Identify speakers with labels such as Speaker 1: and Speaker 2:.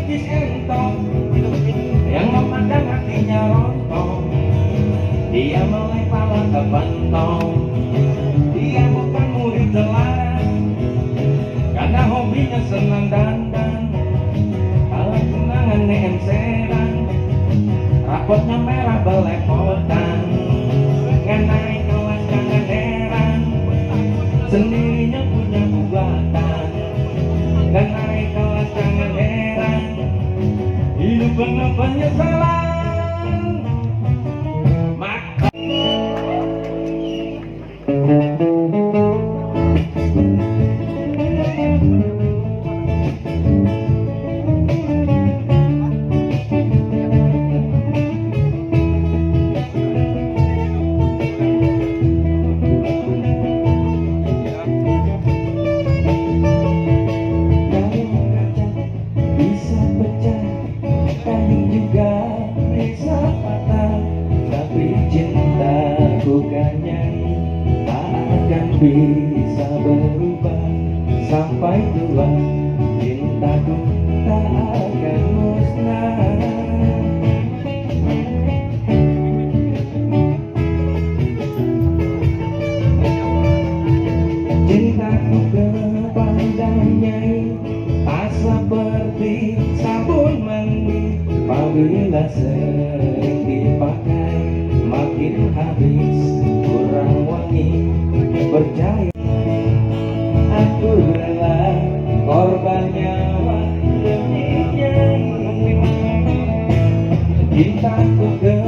Speaker 1: perintis entong yang memandang hatinya rontok. Dia melempar ke pentong. Dia bukan murid teladan karena hobinya senang dandan. Kalau tunangan emseran, rapotnya merah belepotan. Nggak naik kelas jangan heran, sendirinya punya buatan. Nggak naik kelas jangan heran, hidup penuh penyesalan. Bisa berubah sampai tua, cintaku tak akan musnah. Cintaku kepadanya tak seperti sabun mandi, apabila sering dipakai makin habis kurang wangi. Percaya aku rela korban nyawa demi cintaku ke